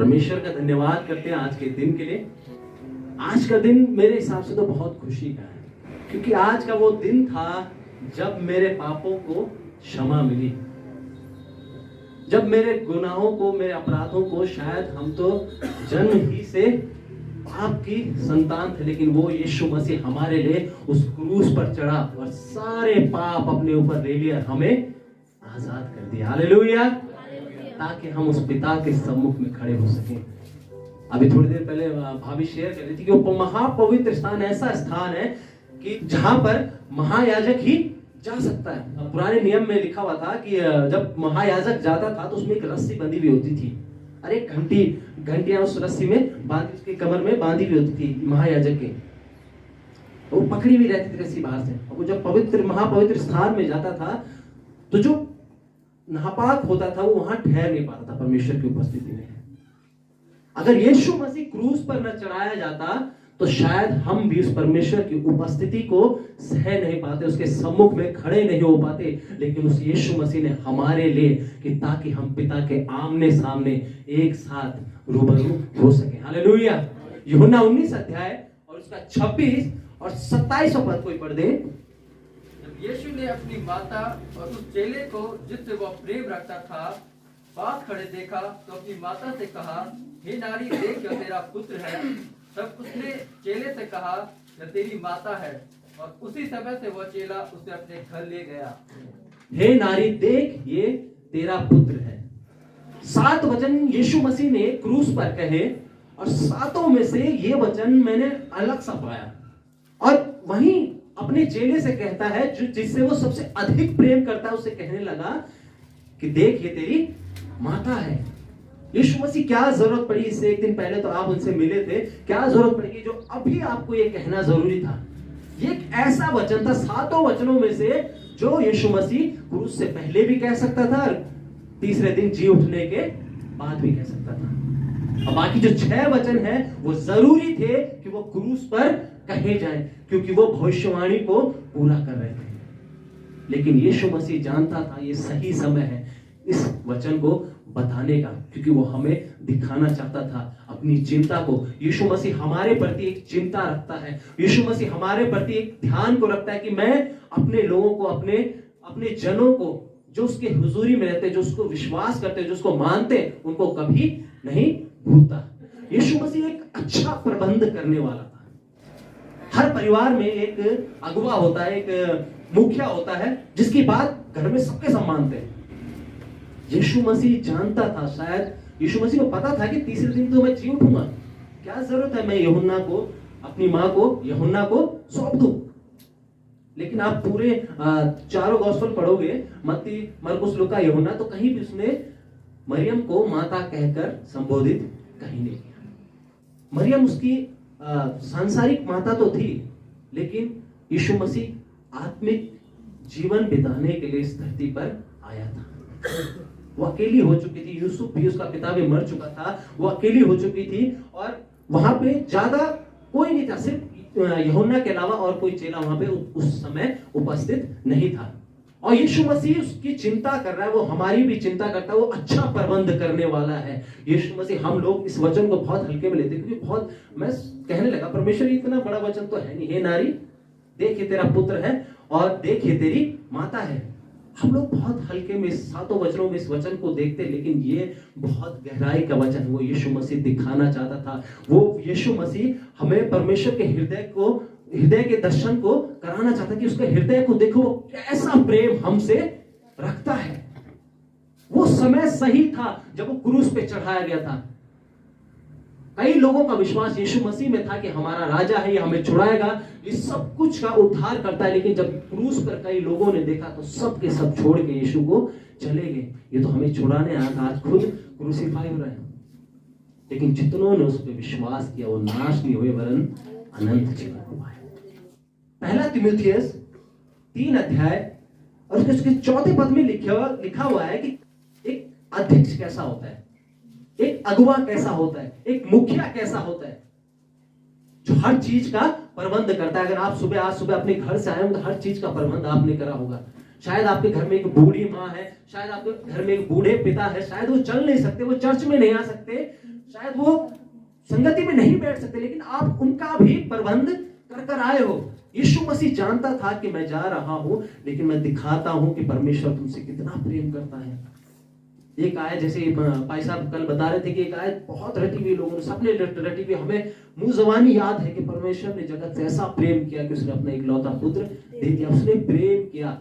परमेश्वर का धन्यवाद करते हैं आज के दिन के लिए। आज का दिन मेरे हिसाब से तो बहुत खुशी का है, क्योंकि आज का वो दिन था जब मेरे पापों को क्षमा मिली, जब मेरे गुनाहों को, मेरे अपराधों को, शायद हम तो जन्म ही से पाप की संतान थे, लेकिन वो यीशु मसीह हमारे लिए उस क्रूस पर चढ़ा और सारे पाप अपने ऊपर ले लिया, हमें आजाद कर दिया। हालेलुया। ताकि हम उस पिता के सम्मुख में खड़े हो सकें। अभी थोड़ी देर पहले भाभी शेयर कर रही थी कि वो महापवित्र स्थान ऐसा स्थान है कि जहां पर महायाजक ही जा सकता है। पुराने नियम में लिखा हुआ था कि जब महायाजक जाता था तो उसमें एक रस्सी बंधी हुई होती थी, अरे घंटियां उस रस्सी में बांधी, उसके कमर में बांधी हुई होती थी महायाजक के, वो पकड़ी हुई रहती थी रस्सी बाहर से। और वो जब पवित्र महापवित्र स्थान में जाता था तो जो नापाक होता था वो वहां ठहर नहीं पाता था परमेश्वर की उपस्थिति में। अगर यीशु मसीह क्रूस पर न चढ़ाया जाता तो शायद हम भी उस परमेश्वर की उपस्थिति को सह नहीं पाते, उसके सम्मुख में खड़े नहीं हो पाते। लेकिन उस यीशु मसीह ने हमारे लिए कि ताकि हम पिता के आमने सामने एक साथ रूबरू हो सके। हालेलुया। यूहन्ना 19 अध्याय और उसका 26 और 27 पद कोई पढ़ दे। यीशु ने अपनी माता और उस चेले को जिससे वह प्रेम रखता था पास खड़े देखा तो अपनी माता से कहा, हे नारी, देख यह तेरा पुत्र है। तब उसने चेले से कहा, यह तेरी माता है। और उसी समय से वह चेला उसे अपने घर ले गया। हे नारी, देख ये तेरा पुत्र है। 7 वचन यीशु मसीह ने क्रूस पर कहे और 7 में से ये वचन मैंने अलग सा पाया। और वहीं अपने चेले से कहता है जो जिससे वो सबसे अधिक प्रेम करता है, उसे कहने लगा कि देख ये तेरी माता है। यीशु मसीह क्या जरूरत पड़ी इससे? एक दिन पहले तो आप उनसे मिले थे, क्या जरूरत पड़ेगी जो अभी आपको ये कहना जरूरी था? ये एक ऐसा वचन था 7 वचनों में से जो यीशु मसीह क्रूस से पहले भी कह सकता था और तीसरे दिन जी उठने के बाद भी कह सकता था। और बाकी जो 6 वचन है वो जरूरी थे कि वो क्रूस पर कहे जाएं, क्योंकि वो भविष्यवाणी को पूरा कर रहे थे। लेकिन यीशु मसीह जानता था ये सही समय है इस वचन को बताने का, क्योंकि वो हमें दिखाना चाहता था अपनी चिंता को। यीशु मसीह हमारे प्रति एक चिंता रखता है, यीशु मसीह हमारे प्रति एक ध्यान को रखता है कि मैं अपने लोगों को, अपने जनों को जो उसके हुजूरी में रहते, जो उसको विश्वास करते, जो उसको मानते, उनको कभी नहीं भूलता। यीशु मसीह एक अच्छा प्रबंध करने वाला था। हर परिवार में एक अगुवा होता है, एक मुखिया होता है जिसकी बात घर में सबके सब मानते हैं। यीशु मसीह जानता था, शायद यीशु मसीह को पता था कि तीसरे दिन तो मैं जी उठूंगा, क्या जरूरत है मैं यूहन्ना को, अपनी मां को यूहन्ना को सौंप दूं। लेकिन आप पूरे 4 गॉस्पेल पढ़ोगे, मत्ती, मरकुस, लूका, यूहन्ना, तो कहीं भी उसने मरियम को माता कहकर संबोधित कहीं नहीं किया। मरियम उसकी सांसारिक माता तो थी, लेकिन यीशु मसीह आत्मिक जीवन बिताने के लिए इस धरती पर आया था। वो अकेली हो चुकी थी, यूसुफ भी उसका पिता भी मर चुका था, वो अकेली हो चुकी थी और वहां पे ज्यादा कोई नहीं था, सिर्फ यूहन्ना के अलावा और कोई चेला वहां पे उस समय उपस्थित नहीं था। और यीशु मसीह उसकी चिंता कर रहा है, वो हमारी भी चिंता करता है, वो अच्छा प्रबंध करने वाला है। यीशु मसीह, हम लोग इस वचन को बहुत हल्के में लेते हैं, क्योंकि बहुत, मैं कहने लगा परमेश्वर इतना बड़ा वचन तो है नहीं। हे नारी, देख ये तेरा पुत्र है और देख ये तेरी माता है। हम लोग बहुत हल्के में 7 वचनों में इस वचन को देखते, लेकिन ये बहुत गहराई का वचन वो यीशु मसीह दिखाना चाहता था। वो यीशु मसीह हमें परमेश्वर के हृदय के दर्शन को कराना चाहता, कि उसके हृदय को देखो, वो कैसा प्रेम हमसे रखता है। वो समय सही था जब वो क्रूस पे चढ़ाया गया था। कई लोगों का विश्वास यीशु मसीह में था कि हमारा राजा है, ये हमें छुड़ाएगा, ये सब कुछ का उद्धार करता है। लेकिन जब क्रूस पर कई लोगों ने देखा तो सब के सब छोड़ के यीशु को चले गए। ये तो हमें छुड़ाने आया था, आज खुद क्रूसीफाई हो रहे हैं। लेकिन जितनों ने उस पर विश्वास किया वो नाश नहीं हुए, वरन अनंत जीवन को पाए। पहला तीमुथियुस 3 अध्याय और उसके 4 पद में लिखा हुआ है कि एक अध्यक्ष कैसा होता है, एक अगुवा कैसा होता है, एक मुखिया कैसा होता है, जो हर चीज का प्रबंध करता है। अगर आप आज सुबह अपने घर से आए हो तो हर चीज का प्रबंध आपने करा होगा। शायद आपके घर में एक बूढ़ी माँ है, शायद आपके घर में एक बूढ़े पिता है, शायद वो चल नहीं सकते, वो चर्च में नहीं आ सकते, शायद वो संगति में नहीं बैठ सकते, लेकिन आप उनका भी प्रबंध कर कर आए हो। यीशु मसीह जानता था कि मैं जा रहा हूं, लेकिन मैं दिखाता हूं कि परमेश्वर तुमसे कितना प्रेम करता है। एक आयत, जैसे भाई साहब कल बता रहे थे कि एक आयत बहुत रटी हुई, लोगों ने सबने रटी हुई, हमें मुंह जबानी याद है कि परमेश्वर ने जगत से ऐसा प्रेम किया कि उसने अपना इकलौता पुत्र दे दिया। उसने प्रेम किया,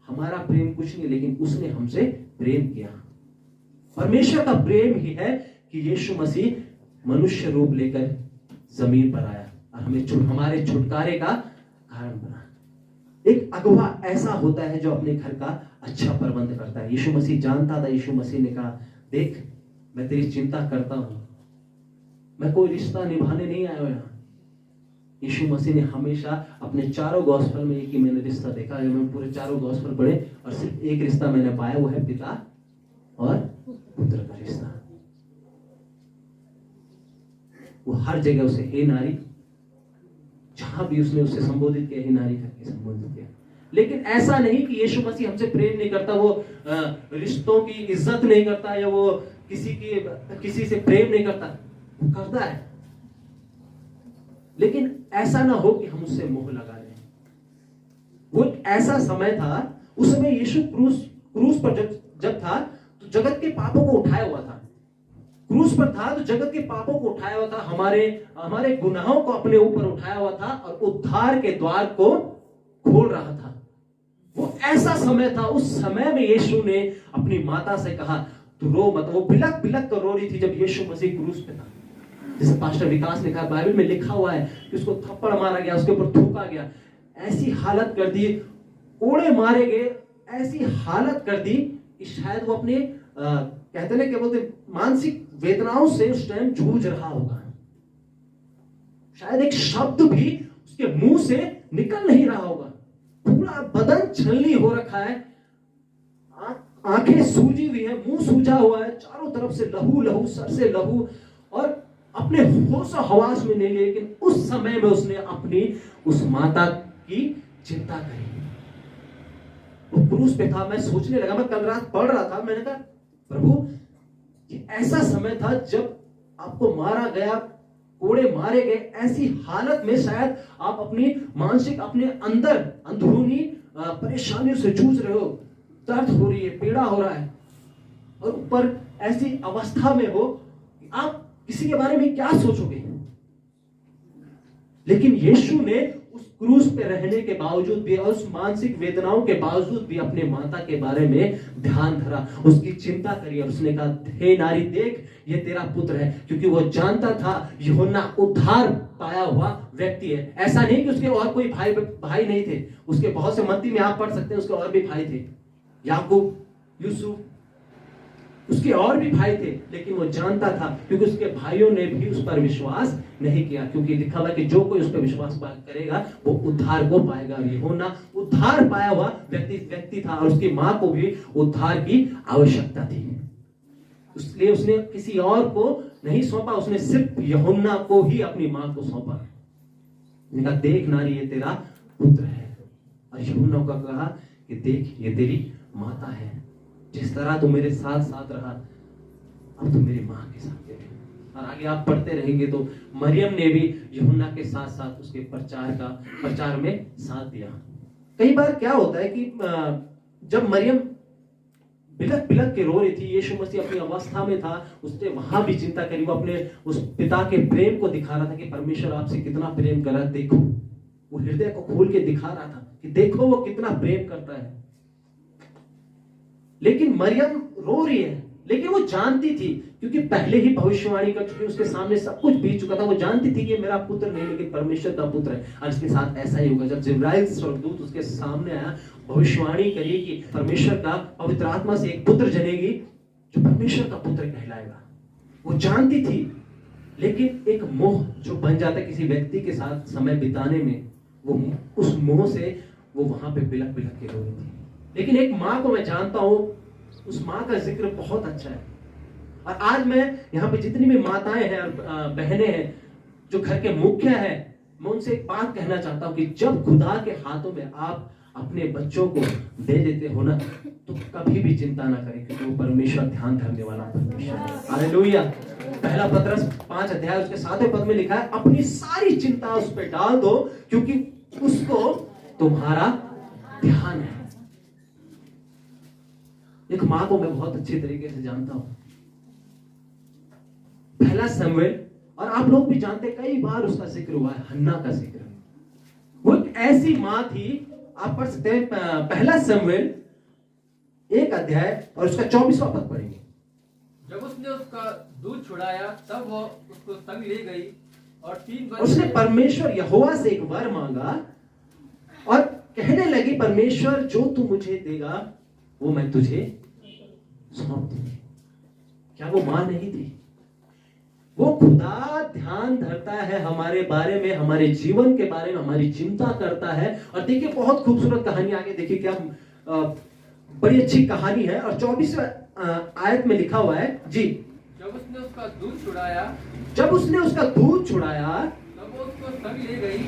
हमारा प्रेम कुछ नहीं, लेकिन उसने हमसे प्रेम किया। परमेश्वर का प्रेम ही है कि यीशु मसीह मनुष्य रूप लेकर जमीन पर आया और हमें हमारे छुटकारे का कारण बना। एक अगुवा ऐसा होता है जो अपने घर का अच्छा प्रबंध करता है। यीशु मसीह जानता था, यीशु मसीह ने कहा, देख मैं तेरी चिंता करता हूं, मैं कोई रिश्ता निभाने नहीं आया यहाँ। यीशु मसीह ने हमेशा अपने चारों गॉस्पेल में एक ही मैंने रिश्ता देखा है। मैं पूरे चारों गॉस्पेल पढ़े और सिर्फ एक रिश्ता मैंने पाया, वो है पिता और पुत्र का रिश्ता। वो हर जगह उसे हे नारी, जहां भी उसने उसे संबोधित किया, हे नारी करके संबोधित किया। लेकिन ऐसा नहीं कि यीशु मसीह हमसे प्रेम नहीं करता, वो रिश्तों की इज्जत नहीं करता, या वो किसी से प्रेम नहीं करता, वो करता है। लेकिन ऐसा ना हो कि हम उससे मोह लगा लें। वो ऐसा समय था, उस समय यीशु क्रूस पर जब था तो जगत के पापों को उठाया हुआ था। क्रूस पर था तो जगत के पापों को उठाया हुआ था, हमारे गुनाहों को अपने ऊपर उठाया हुआ था और उद्धार के द्वार को खोल रहा था। वो ऐसा समय था, उस समय में यीशु ने अपनी माता से कहा, तू रो मत। वो बिलक बिलक कर रो रही थी जब यीशु मसीह क्रूस पे था। जैसे पास्टर विकास ने कहा, बाइबल में लिखा हुआ है कि उसको थप्पड़ मारा गया, उसके ऊपर थूका गया, ऐसी हालत कर दी, कोड़े मारे गए, ऐसी हालत कर दी कि शायद वो अपने कहते ना, क्या बोलते, मानसिक वेदनाओं से उस टाइम जूझ रहा होगा। शायद एक शब्द भी उसके मुंह से निकल नहीं रहा होगा। पूरा बदन छलनी हो रखा है, आंखें सूजी हुई है, मुंह सूजा हुआ है, चारों तरफ से लहू लहू, सर से लहू, और अपने होश और हवास में नहीं। लेकिन उस समय में उसने अपनी उस माता की चिंता करी। वो क्रूस पे था। मैं सोचने लगा, मैं कल रात पढ़ रहा था, मैंने कहा प्रभु, ये ऐसा समय था जब आपको मारा गया, कोड़े मारे गए, ऐसी हालत में शायद आप अपनी मानसिक, अपने अंदर अंदरूनी परेशानियों से जूझ रहे हो, दर्द हो रही है, पीड़ा हो रहा है, और ऊपर ऐसी अवस्था में हो कि आप किसी के बारे में क्या सोचोगे। लेकिन यीशु ने उस क्रूस पे रहने के बावजूद भी और उस मानसिक वेदनाओं के बावजूद भी अपने माता के बारे में ध्यान धरा, उसकी चिंता करी। और उसने कहा, हे नारी देख, ये तेरा पुत्र है। क्योंकि वो जानता था यूहन्ना उद्धार पाया हुआ व्यक्ति है। ऐसा नहीं कि उसके और कोई भाई नहीं थे, उसके बहुत से, मत्ती में आप पढ़ सकते हैं, उसके और भी भाई थे, याकूब, यूसुफ, उसके और भी भाई थे। लेकिन वो जानता था, क्योंकि उसके भाइयों ने भी उस पर विश्वास नहीं किया, क्योंकि लिखा हुआ कि जो कोई उस पर विश्वास करेगा वो उद्धार को पाएगा। और यूहन्ना उद्धार पाया हुआ व्यक्ति था, और उसकी मां को भी उद्धार की आवश्यकता थी। इसलिए उसने किसी और को नहीं सौंपा, उसने सिर्फ यूहन्ना को ही अपनी मां को सौंपा। कहा, देख नारी, ये तेरा पुत्र है। और यूहन्ना को कहा कि देख, ये तेरी माता है। जिस तरह तू मेरे साथ साथ रहा, अब तू मेरी मां के साथ रहे। और आगे आप पढ़ते रहेंगे तो मरियम ने भी यूहन्ना के साथ साथ उसके प्रचार में साथ दिया। कई बार क्या होता है कि जब मरियम बिलक बिलक के रो रही थी, यीशु मसीह अपनी अवस्था में था, उसने वहां भी चिंता करी। वो अपने उस पिता के प्रेम को दिखा रहा था कि परमेश्वर आपसे कितना प्रेम कर रहा है, देखो। वो हृदय को खोल के दिखा रहा था कि देखो वो कितना प्रेम करता है। लेकिन मरियम रो रही है, लेकिन वो जानती थी, क्योंकि पहले ही भविष्यवाणी कर चुकी, उसके सामने सब कुछ बीत चुका था। वो जानती थी कि ये मेरा पुत्र नहीं, लेकिन परमेश्वर का पुत्र है। और इसके साथ ऐसा ही होगा। जब जिब्राइल स्वर्गदूत उसके सामने आया, भविष्यवाणी करी कि परमेश्वर का पवित्र आत्मा से एक पुत्र जनेगी जो परमेश्वर का पुत्र कहलाएगा। वो जानती थी, लेकिन एक मोह जो बन जाता है किसी व्यक्ति के साथ समय बिताने में, वो उस मोह से वो वहां पे बिलक बिलक के रो रही थी। लेकिन एक माँ को मैं जानता हूं, उस माँ का जिक्र बहुत अच्छा है। और आज मैं यहाँ पे जितनी भी माताएं हैं और बहनें हैं जो घर के मुख्य हैं, मैं उनसे एक बात कहना चाहता हूं कि जब खुदा के हाथों में आप अपने बच्चों को दे देते हो ना, तो कभी भी चिंता ना करें, क्योंकि वो परमेश्वर ध्यान धरने वाला परमेश्वर है। हालेलुया। पहला पतरस 5 अध्याय उसके 7वें पद में लिखा है, अपनी सारी चिंता उस पर डाल दो, क्योंकि उसको तुम्हारा ध्यान है। एक मां को मैं बहुत अच्छी तरीके से जानता हूं। पहला शमूएल, और आप लोग भी जानते, कई बार उसका जिक्र हुआ है, हन्ना का जिक्र। वो एक ऐसी मां थी, आप पढ़ सकते हैं पहला शमूएल 1 अध्याय और उसका 24वां पद पढ़ेंगे। जब उसने उसका दूध छुड़ाया तब वो उसको संग ले गई और 3 वर्ष उसने परमेश्वर यहोवा से एक वर मांगा और कहने लगी, परमेश्वर जो तू मुझे देगा वो मैं तुझे सौंप दूंगी। क्या वो मां नहीं थी? वो खुदा ध्यान धरता है हमारे बारे में, हमारे जीवन के बारे में, हमारी चिंता करता है। और देखिए बहुत खूबसूरत कहानी आगे देखिए, क्या बड़ी अच्छी कहानी है। और 24वें आयत में लिखा हुआ है जी, जब उसने उसका दूध छुड़ाया जब उसने उसका दूध छुड़ाया तब वो उसको संग ले गई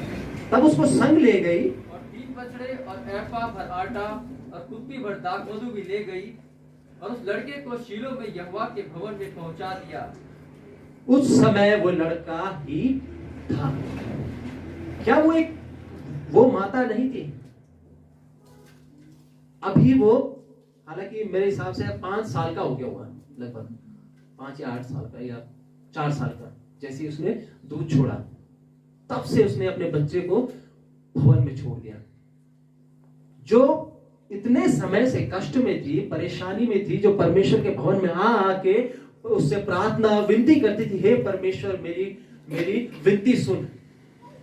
तब उसको संग ले गई और 3 बछड़े और एफा भर आटा और कुप्पी भर दाख मधु भी ले गई और उस लड़के को शीलो में यहोवा के भवन में पहुंचा दिया। उस समय वो लड़का ही था। क्या वो माता नहीं थी? अभी वो, हालांकि मेरे हिसाब से 5 साल का हो गया हुआ, लगभग 5 या 8 साल का या 4 साल का, जैसे उसने दूध छोड़ा तब से उसने अपने बच्चे को भवन में छोड़ दिया। जो इतने समय से कष्ट में थी, परेशानी में थी, जो परमेश्वर के भवन में आके उससे प्रार्थना विनती करती थी, हे परमेश्वर मेरी विनती सुन,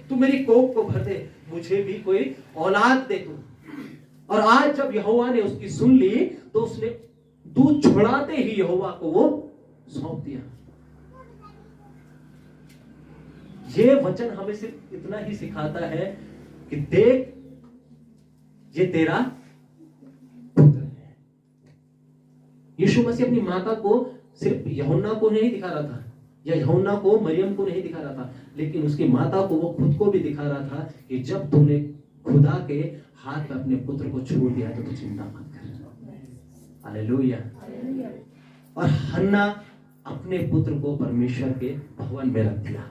तू मेरी कोख को भर दे, मुझे भी कोई औलाद दे तू। और आज जब यहोवा ने उसकी सुन ली तो उसने दूध छुड़ाते ही यहोवा को वो सौंप दिया। ये वचन हमें सिर्फ इतना ही सिखाता है कि देख, ये तेरा पुत्र है। यीशु मसीह अपनी माता को सिर्फ यूहन्ना को नहीं दिखा रहा था, या यूहन्ना को मरियम को नहीं दिखा रहा था, लेकिन उसकी माता को वो खुद को भी दिखा रहा था कि जब तूने खुदा के हाथ में अपने पुत्र को छोड़ दिया तो तू चिंता मत कर। हालेलुया। और हन्ना अपने पुत्र को परमेश्वर के भवन में रख दिया।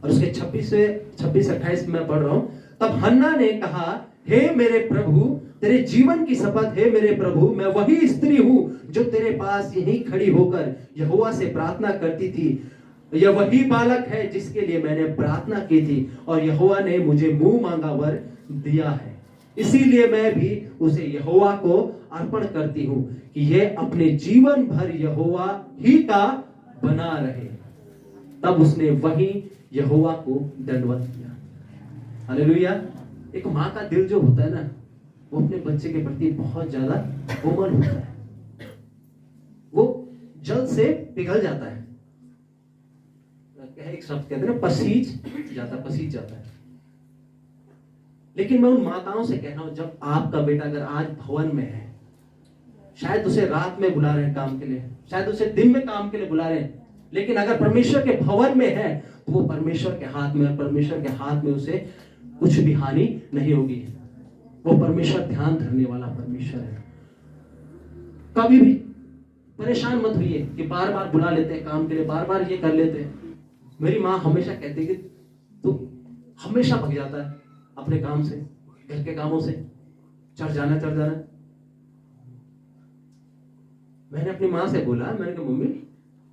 और उसके 26-28 में पढ़ रहा हूं, तब हन्ना ने कहा, हे मेरे प्रभु, तेरे जीवन की शपथ है मेरे प्रभु, मैं वही स्त्री हूं जो तेरे पास यहीं खड़ी होकर यहोवा से प्रार्थना करती थी। यह वही बालक है जिसके लिए मैंने प्रार्थना की थी, और यहोवा ने मुझे मुंह मांगा वर दिया है। इसीलिए मैं भी उसे यहोवा को अर्पण करती हूं कि यह अपने जीवन भर यहोवा ही का बना रहे। तब उसने वही यहोवा को दंडवत किया। हालेलुया। एक मां का दिल जो होता है ना, वो अपने बच्चे के प्रति बहुत ज्यादा कोमल होता है, वो जल्द से पिघल जाता है। एक शब्द कहते हैं ना, पसीज जाता है। लेकिन मैं उन माताओं से कह रहा हूं, जब आपका बेटा अगर आज भवन में है, शायद उसे रात में बुला रहे हैं काम के लिए, शायद उसे दिन में काम के लिए बुला रहे हैं, लेकिन अगर परमेश्वर के भवन में है तो वो परमेश्वर के हाथ में, और परमेश्वर के हाथ में उसे कुछ भी हानि नहीं होगी। वो परमेश्वर ध्यान धरने वाला परमेश्वर है। कभी भी परेशान मत होइए कि बार बार बुला लेते हैं काम के लिए, बार बार ये कर लेते हैं। मेरी माँ हमेशा कहती कि तू हमेशा भग जाता है अपने काम से, घर के कामों से, चढ़ जाना। मैंने अपनी माँ से बोला, मैंने कहा मम्मी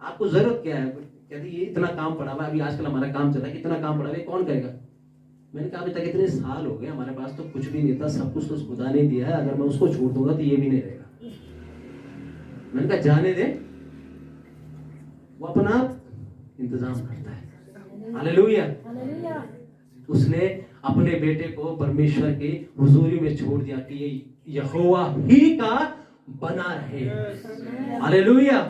आपको जरूरत क्या है? कहती ये इतना काम पड़ा हुआ है, अभी आजकल हमारा काम चल रहा है, इतना काम पड़ा हुआ है, कौन करेगा? मैंने कहा अभी तक इतने साल हो गए, हमारे पास तो कुछ भी नहीं था, सब कुछ तो खुदा ने दिया है, अगर मैं उसको छोड़ दूंगा तो ये भी नहीं रहेगा। मैंने कहा जाने दे, वो अपना इंतजाम करता है। हालेलुया। उसने अपने बेटे को परमेश्वर के हुजूरी में छोड़ दिया कि ये यहोवा ही का बना रहे। हालेलुया।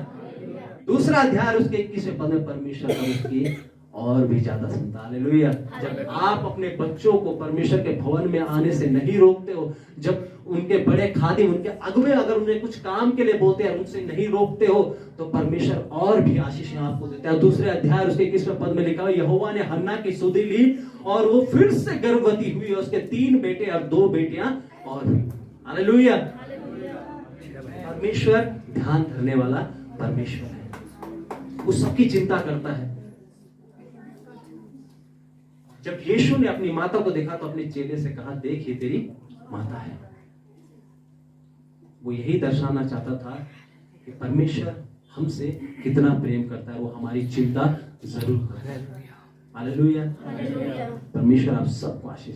दूसरा अध्याय उसके 21वें पद में परमेश्वर का उसकी और भी ज्यादा सुनता। हालेलुया। जब आप अपने बच्चों को परमेश्वर के भवन में आने से नहीं रोकते हो, जब उनके बड़े खादिम, उनके अगुवे अगर उन्हें कुछ काम के लिए बोलते हैं, उनसे नहीं रोकते हो, तो परमेश्वर और भी आशीष आपको देता है। दूसरे अध्याय उसके 21वें पद में लिखा हुआ, यहोवा ने हन्ना की सुधि ली और वो फिर से गर्भवती हुई, उसके 3 बेटे और 2 बेटियां और हुई। हालेलुया। परमेश्वर ध्यान धरने वाला परमेश्वर है, वो सबकी चिंता करता है। जब यीशु ने अपनी माता को देखा तो अपने चेले से कहा, देख ये तेरी माता है। वो यही दर्शाना चाहता था कि परमेश्वर हमसे कितना प्रेम करता है, वो हमारी चिंता जरूर करता है। हालेलुया। परमेश्वर आप सबको आशीष